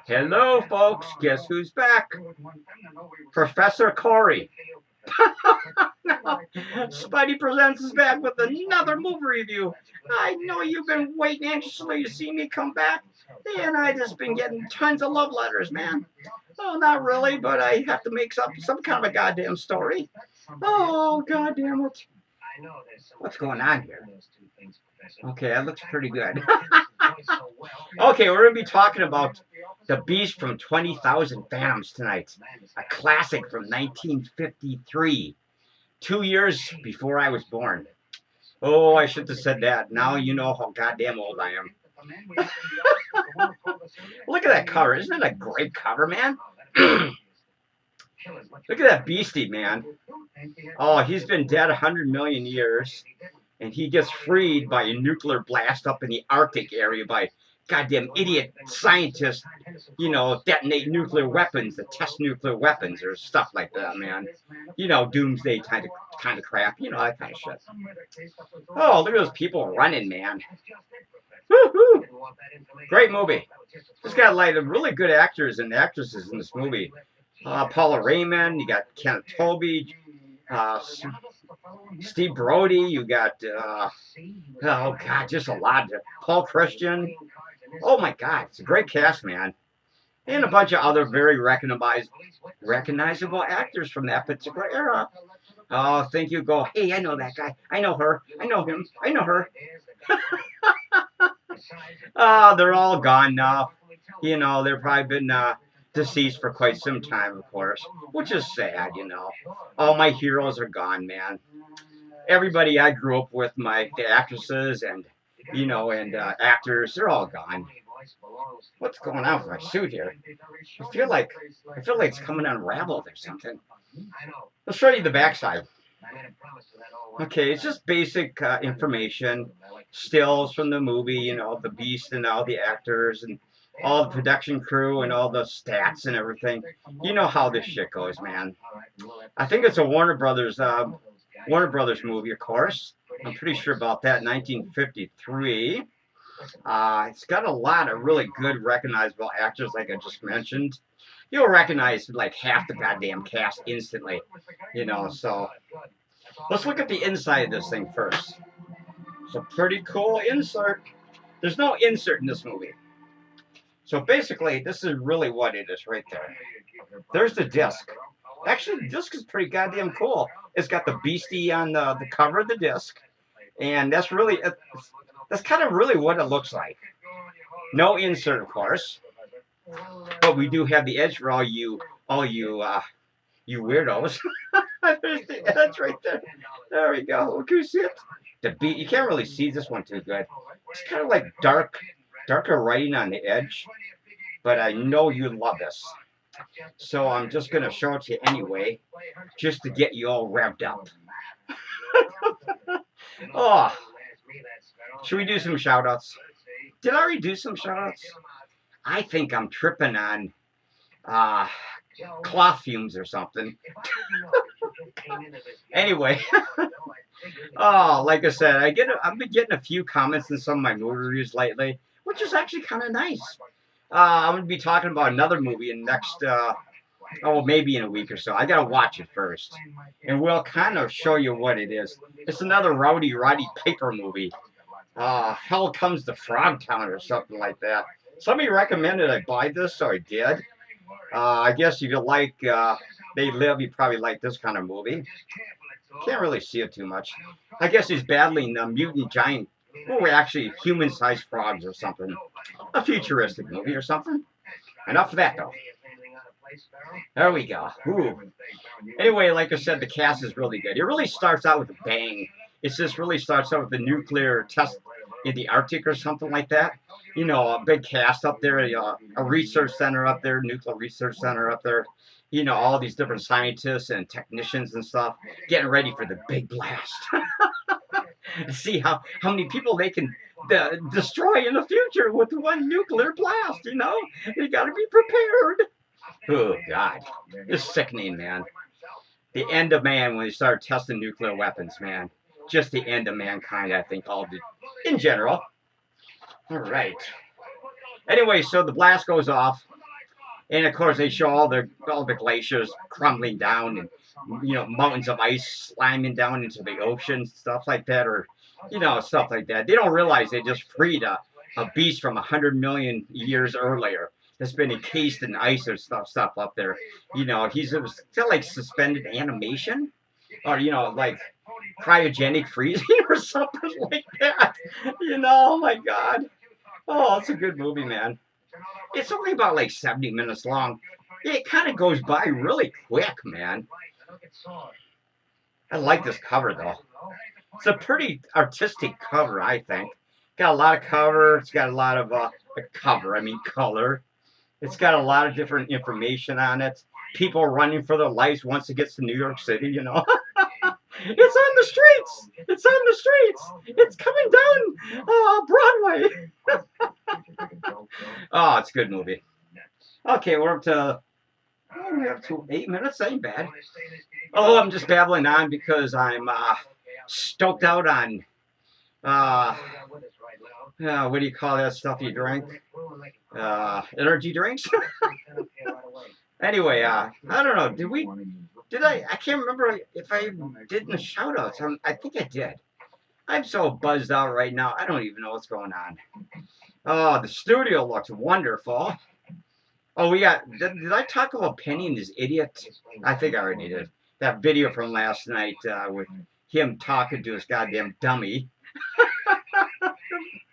Hello, folks. Guess who's back? Professor Corey. Spidey Presents is back with another movie review. I know you've been waiting anxiously to see me come back, and I just been getting tons of love letters, man. Oh, not really, but I have to make some kind of a goddamn story. Oh, goddamn it. What's going on here? Okay, that looks pretty good. Okay, we're going to be talking about The Beast from 20,000 Fathoms tonight. A classic from 1953. 2 years before I was born. Oh, I should have said that. Now you know how goddamn old I am. Look at that cover. Isn't that a great cover, man? Look at that beastie, man. Oh, he's been dead 100 million years. And he gets freed by a nuclear blast up in the Arctic area by goddamn idiot scientists, you know, detonate nuclear weapons, that test nuclear weapons or stuff like that, man. You know, doomsday kind of crap, you know, that kind of shit. Oh, look at those people running, man. Woo-hoo! Great movie. It's got like really good actors and actresses in this movie. Paula Raymond, you got Kenneth, Tobey, Steve Brodie, you got, oh God, just a lot. Paul Christian. Oh my God, it's a great cast, man. And a bunch of other very recognizable actors from that particular era. Oh, thank you. Go, hey, I know that guy. I know her. I know him. I know her. Oh, they're all gone now. You know, they've probably been deceased for quite some time, of course, which is sad, you know. All my heroes are gone, man. Everybody I grew up with, the actresses and, you know, and actors, they're all gone. What's going on with my suit here? I feel like it's coming unraveled or something. I'll show you the backside. Okay, it's just basic information, stills from the movie, you know, the Beast and all the actors and all the production crew and all the stats and everything. You know how this shit goes, man. I think it's a Warner Brothers movie, of course. I'm pretty sure about that. 1953. It's got a lot of really good recognizable actors, like I just mentioned. You'll recognize like half the goddamn cast instantly, you know. So let's look at the inside of this thing first. It's a pretty cool insert. There's no insert in this movie. So basically, this is really what it is right there. There's the disc. Actually, the disc is pretty goddamn cool. It's got the beastie on the cover of the disc. And that's really, that's kind of really what it looks like. No insert, of course. But we do have the edge for all you weirdos. There's the edge right there. There we go. Can you see it? You can't really see this one too good. It's kind of like darker writing on the edge. But I know you love this. So I'm just going to show it to you anyway, just to get you all revved up. Oh, should we do some shout-outs? Did I already do some shout-outs? I think I'm tripping on cloth fumes or something. Anyway, oh, like I said, I've been getting a few comments in some of my movie reviews lately, which is actually kind of nice. I'm going to be talking about another movie in the next, maybe in a week or so. I got to watch it first. And we'll kind of show you what it is. It's another Roddy Piper movie. Hell Comes to Frogtown or something like that. Somebody recommended I buy this, so I did. I guess if you like They Live, you probably like this kind of movie. Can't really see it too much. I guess he's battling mutant giant, actually human-sized frogs or something. A futuristic movie or something. Enough of that, though. There we go. Ooh. Anyway, like I said, the cast is really good. It really starts out with a bang. It just really starts out with the nuclear test in the Arctic or something like that. You know, a big cast up there, a research center up there, nuclear research center up there. You know, all these different scientists and technicians and stuff getting ready for the big blast. See how many people they can destroy in the future with one nuclear blast, you know? You got to be prepared. Oh, God. It's sickening, man. The end of man when they started testing nuclear weapons, man. Just the end of mankind, I think, in general. All right. Anyway, so the blast goes off. And of course, they show all the glaciers crumbling down, and mountains of ice slamming down into the ocean, stuff like that, or stuff like that. They don't realize they just freed a beast from 100 million years earlier that's been encased in ice or stuff up there. He's still like suspended animation, or like cryogenic freezing or something like that. Oh my God. Oh, it's a good movie, man. It's only about like 70 minutes long. It kind of goes by really quick, man. I like this cover, though. It's a pretty artistic cover, I think. Got a lot of cover. It's got a lot of color. It's got a lot of different information on it. People running for their lives once it gets to New York City, It's on the streets. It's on the streets. It's coming down Broadway. Oh, it's a good movie. Okay, we're up to 8 minutes. Ain't bad. Oh, I'm just babbling on because I'm stoked out on what do you call that stuff you drink? Energy drinks. Anyway, I don't know. Did I can't remember if I did in the shout outs. I think I did. I'm so buzzed out right now. I don't even know what's going on. Oh, the studio looks wonderful. Oh, did I talk about Penny and his idiot? I think I already did. That video from last night with him talking to his goddamn dummy.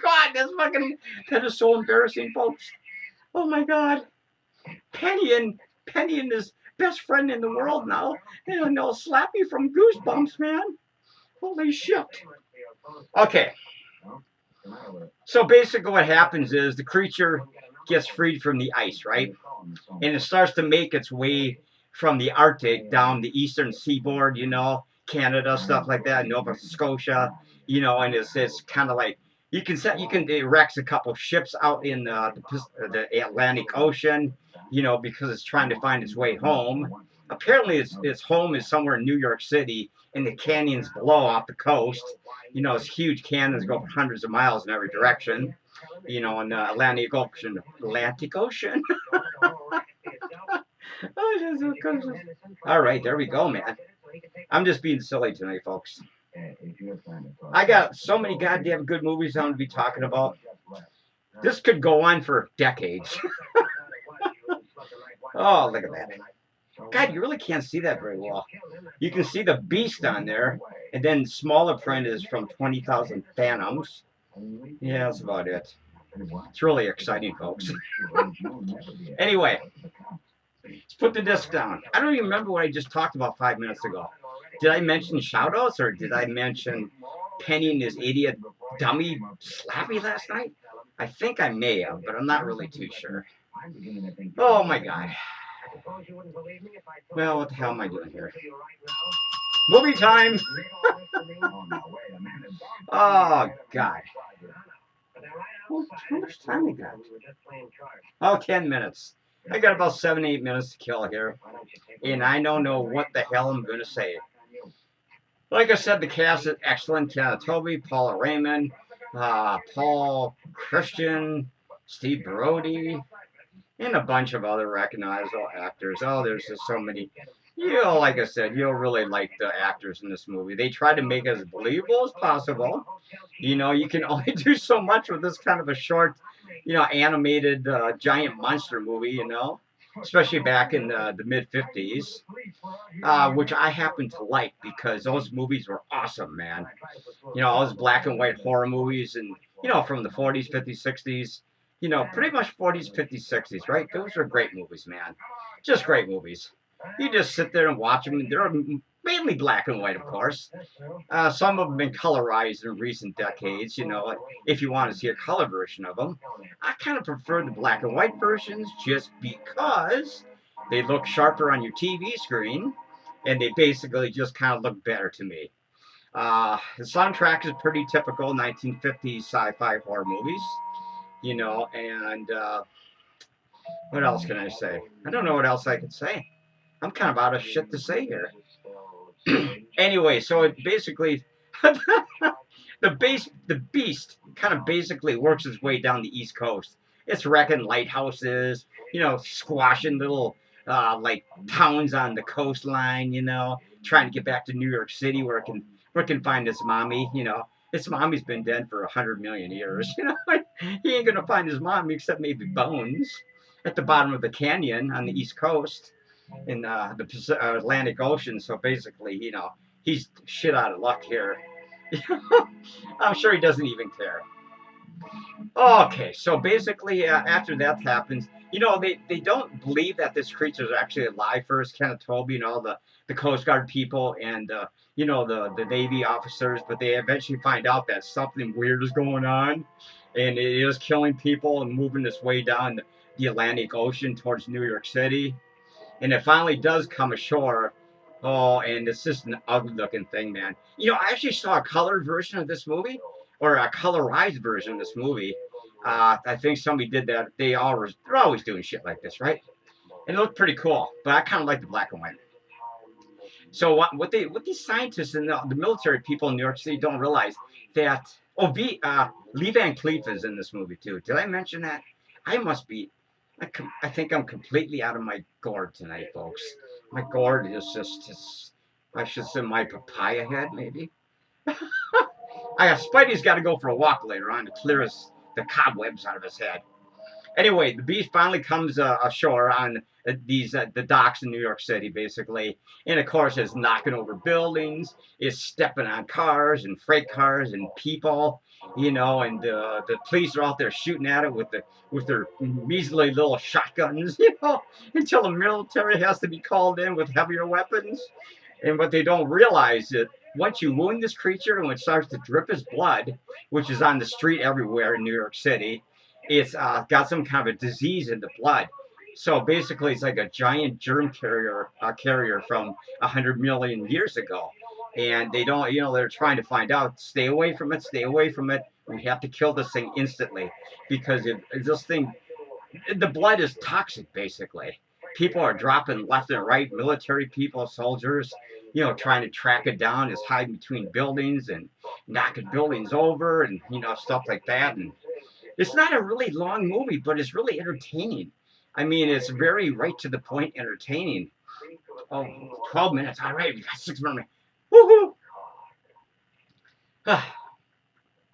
God, that is so embarrassing, folks. Oh my God. Penny and his best friend in the world now. And they'll slap you from Goosebumps, man. Holy shit. Okay. So basically what happens is the creature gets freed from the ice, right? And it starts to make its way from the Arctic down the eastern seaboard, Canada, stuff like that, Nova Scotia, and it's kind of like it wrecks a couple ships out in the Atlantic Ocean, because it's trying to find its way home. Apparently, its home is somewhere in New York City, in the canyons below off the coast. It's huge canyons go for hundreds of miles in every direction. In the Atlantic Ocean. All right, there we go, man. I'm just being silly tonight, folks. I got so many goddamn good movies I'm going to be talking about. This could go on for decades. Oh, look at that. God, you really can't see that very well. You can see the beast on there, and then smaller print is from 20,000 Fathoms. Yeah, that's about it. It's really exciting, folks. Anyway, let's put the disc down. I don't even remember what I just talked about 5 minutes ago. Did I mention shout-outs, or did I mention Penny and his idiot dummy slappy last night? I think I may have, but I'm not really too sure. Oh, my God. Well, what the hell am I doing here? Movie time! Oh, God. How much time we got? Oh, 10 minutes. I got about 7-8 minutes to kill here. And I don't know what the hell I'm going to say. Like I said, the cast is excellent. Kenneth, Tobey, Paula, Raymond, Paul, Christian, Steve Brodie, and a bunch of other recognizable actors. Oh, there's just so many. Like I said, you'll really like the actors in this movie. They try to make it as believable as possible. You can only do so much with this kind of a short, animated giant monster movie, especially back in the mid-50s, which I happen to like because those movies were awesome, man. All those black and white horror movies and, from the 40s, 50s, 60s, pretty much 40s, 50s, 60s, right? Those are great movies, man. Just great movies. You just sit there and watch them. They're mainly black and white, of course. Some of them have been colorized in recent decades, if you want to see a color version of them. I kind of prefer the black and white versions just because they look sharper on your TV screen, and they basically just kind of look better to me. The soundtrack is pretty typical 1950s sci-fi horror movies, and what else can I say? I don't know what else I can say. I'm kind of out of shit to say here. Anyway, so it basically, the beast kind of basically works its way down the East Coast It's wrecking lighthouses, you know, squashing little like towns on the coastline, you know, trying to get back to New York City where it can find its mommy, you know. Its mommy's been dead for 100 million years, you know. He ain't gonna find his mommy except maybe bones at the bottom of the canyon on the East Coast in the Atlantic Ocean. So basically, you know, he's shit out of luck here. I'm sure he doesn't even care. Okay, so basically, after that happens, you know, they don't believe that this creature is actually alive first. Kenneth, Tobey, and all the Coast Guard people and, you know, the Navy officers, but they eventually find out that something weird is going on and it is killing people and moving its way down the Atlantic Ocean towards New York City. And it finally does come ashore. Oh, and it's just an ugly looking thing, man. You know, I actually saw a colored version of this movie, or a colorized version of this movie. I think somebody did that. They're always doing shit like this, right? And it looked pretty cool, but I kind of like the black and white. So what these scientists and the military people in New York City don't realize that Lee Van Cleef is in this movie too. Did I mention that? I must be. I think I'm completely out of my gourd tonight, folks. My gourd is just I should say my papaya head, maybe. Spidey's got to go for a walk later on to clear the cobwebs out of his head. Anyway, the beast finally comes ashore on the docks in New York City, basically, and of course, it's knocking over buildings, it's stepping on cars and freight cars and people, you know, and the police are out there shooting at it with their measly little shotguns, you know, until the military has to be called in with heavier weapons. And what they don't realize is once you wound this creature and when it starts to drip his blood, which is on the street everywhere in New York City, it's got some kind of a disease in the blood. So basically, it's like a giant germ carrier from 100 million years ago. And they don't, you know, they're trying to find out, stay away from it, stay away from it. We have to kill this thing instantly because if this thing, the blood is toxic, basically. People are dropping left and right, military people, soldiers, you know, trying to track it down, is hiding between buildings and knocking buildings over and, you know, stuff like that. And it's not a really long movie, but it's really entertaining. I mean, it's very right to the point entertaining. Oh, 12 minutes. All right, we got 6 more minutes. Woohoo!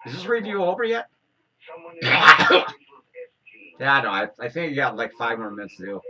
Is this review over yet? Yeah, I don't know. I think you got like 5 more minutes to do.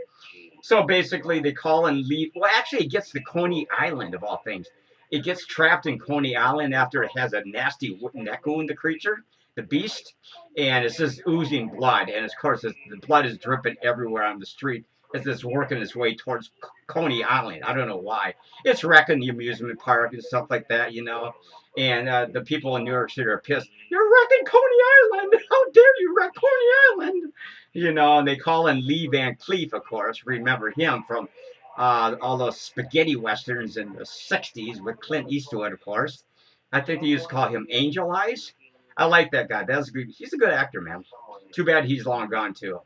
So basically, they call and leave. Well, actually, it gets to Coney Island, of all things. It gets trapped in Coney Island after it has a nasty neck wound, the creature, the beast, and it's just oozing blood. And of course, the blood is dripping everywhere on the street as it's working its way towards Coney Island. I don't know why. It's wrecking the amusement park and stuff like that, you know. And the people in New York City are pissed. You're wrecking Coney Island! How dare you wreck Coney Island? You know, and they call in Lee Van Cleef, of course. Remember him from all those spaghetti westerns in the 60s with Clint Eastwood, of course. I think they used to call him Angel Eyes. I like that guy. That's good. He's a good actor, man. Too bad he's long gone, too.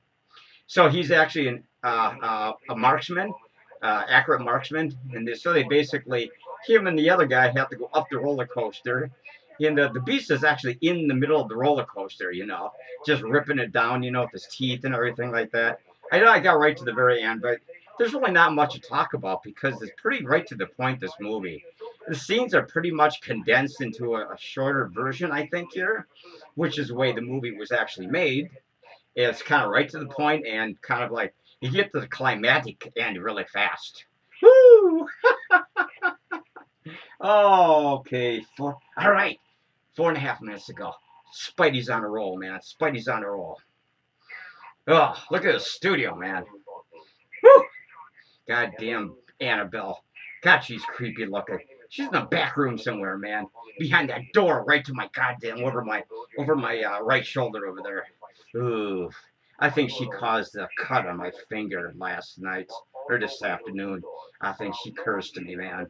So he's actually a marksman, accurate marksman. And so they basically, him and the other guy have to go up the roller coaster. And the beast is actually in the middle of the roller coaster, you know, just ripping it down, you know, with his teeth and everything like that. I know I got right to the very end, but there's really not much to talk about because it's pretty right to the point, this movie. The scenes are pretty much condensed into a shorter version, I think, here, which is the way the movie was actually made. It's kind of right to the point and kind of like you get to the climactic end really fast. Woo! Oh, okay. All right. 4.5 minutes to go. Spidey's on a roll, man. Spidey's on a roll. Oh, look at the studio, man. Woo! Goddamn Annabelle. God, she's creepy looking. She's in the back room somewhere, man. Behind that door, right to my goddamn over my right shoulder over there. Ooh. I think she caused a cut on my finger last night or this afternoon. I think she cursed me, man.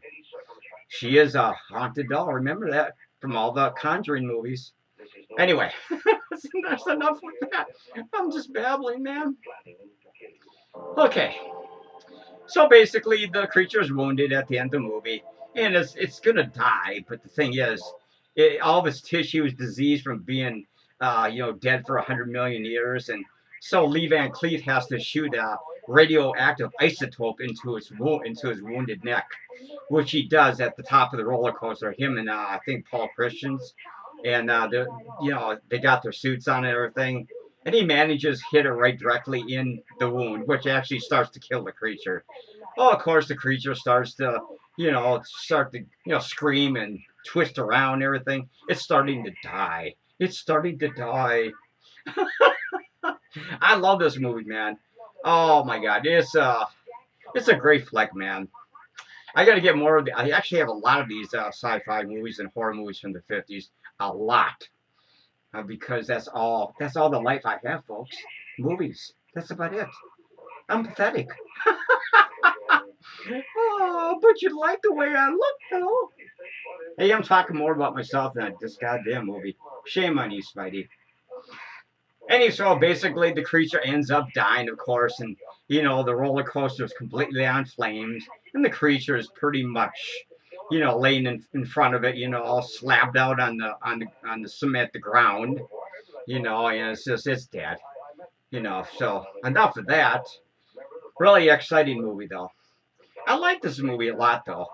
She is a haunted doll. Remember that from all the Conjuring movies. Anyway, that's enough with that. I'm just babbling, man. Okay. So basically, the creature is wounded at the end of the movie, and it's gonna die. But the thing is, all of its tissue is diseased from being, you know, dead for 100 million years, and So Lee Van Cleef has to shoot a radioactive isotope into his wounded neck, which he does at the top of the roller coaster. Him and I think Paul Christians, and they got their suits on and everything, and he manages to hit it right directly in the wound, which actually starts to kill the creature. Oh, of course, the creature starts to scream and twist around and everything. It's starting to die. It's starting to die. I love this movie, man. Oh my god, it's a great flick, man. I got to get more of the. I actually have a lot of these sci-fi movies and horror movies from the 50s, a lot, because that's all the life I have, folks. Movies. That's about it. I'm pathetic. Oh, but you like the way I look, though. Hey, I'm talking more about myself than this goddamn movie. Shame on you, Spidey. So basically, the creature ends up dying, of course, and the roller coaster is completely on flames, and the creature is pretty much, laying in front of it, all slapped out on the cement, the ground, and it's dead, So enough of that. Really exciting movie, though. I like this movie a lot, though.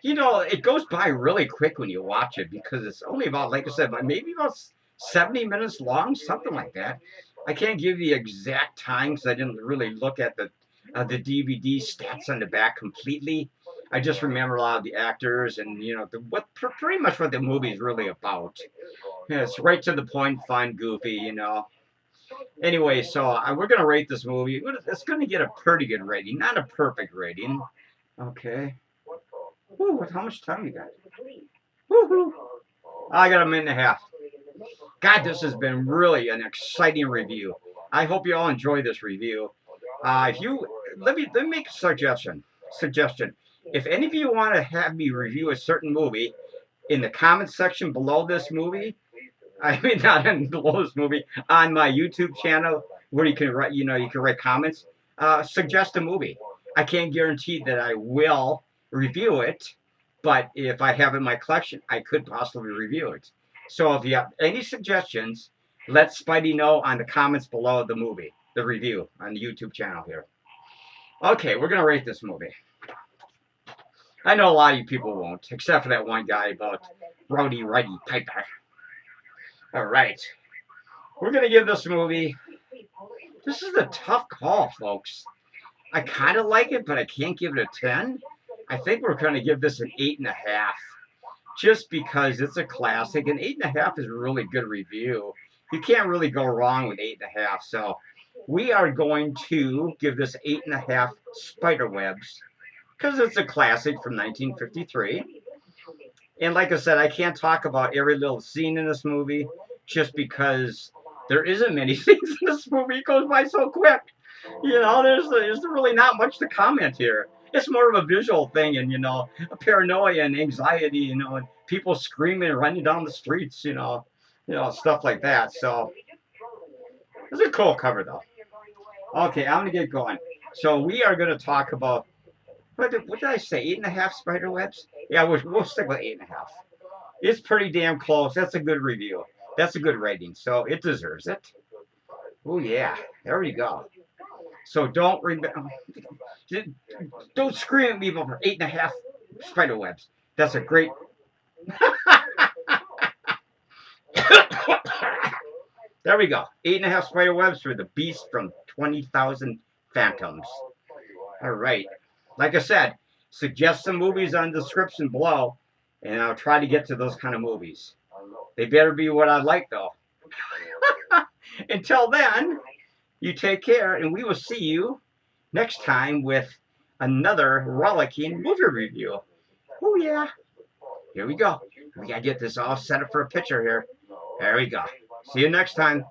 It goes by really quick when you watch it because it's only about, like I said, maybe about 70 minutes long, something like that. I can't give you the exact time because I didn't really look at the DVD stats on the back completely. I just remember a lot of the actors and pretty much what the movie is really about. It's right to the point, fun, goofy. Anyway, so we're gonna rate this movie. It's gonna get a pretty good rating, not a perfect rating. Okay. Woo, how much time you got? Woohoo! I got a minute and a half. God, this has been really an exciting review. I hope you all enjoy this review. If you let me make a suggestion. If any of you want to have me review a certain movie, in the comments section below this movie, I mean not below this movie, on my YouTube channel where you can write comments. Suggest a movie. I can't guarantee that I will review it, but if I have it in my collection, I could possibly review it. So if you have any suggestions, let Spidey know on the comments below the review on the YouTube channel here. Okay, we're going to rate this movie. I know a lot of you people won't, except for that one guy about Brodie Piper. All right. We're going to give this movie... This is a tough call, folks. I kind of like it, but I can't give it a 10. I think we're going to give this an 8.5. Just because it's a classic, and 8.5 is a really good review. You can't really go wrong with 8.5. So we are going to give this 8.5 Spiderwebs because it's a classic from 1953. And like I said, I can't talk about every little scene in this movie just because there isn't many scenes in this movie. It goes by so quick. There's really not much to comment here. It's more of a visual thing and, a paranoia and anxiety, and people screaming and running down the streets, stuff like that. So it's a cool cover, though. Okay, I'm going to get going. So we are going to talk about, what did I say, 8.5 Spiderwebs? Yeah, we'll stick with 8.5. It's pretty damn close. That's a good review. That's a good rating, so it deserves it. Oh, yeah. There we go. So don't scream at me over 8.5 Spiderwebs. That's a great... There we go. 8.5 Spiderwebs for the beast from 20,000 Phantoms. All right. Like I said, suggest some movies on the description below, and I'll try to get to those kind of movies. They better be what I like, though. Until then, you take care, and we will see you next time with another rollicking movie review. Oh, yeah. Here we go. We got to get this all set up for a picture here. There we go. See you next time.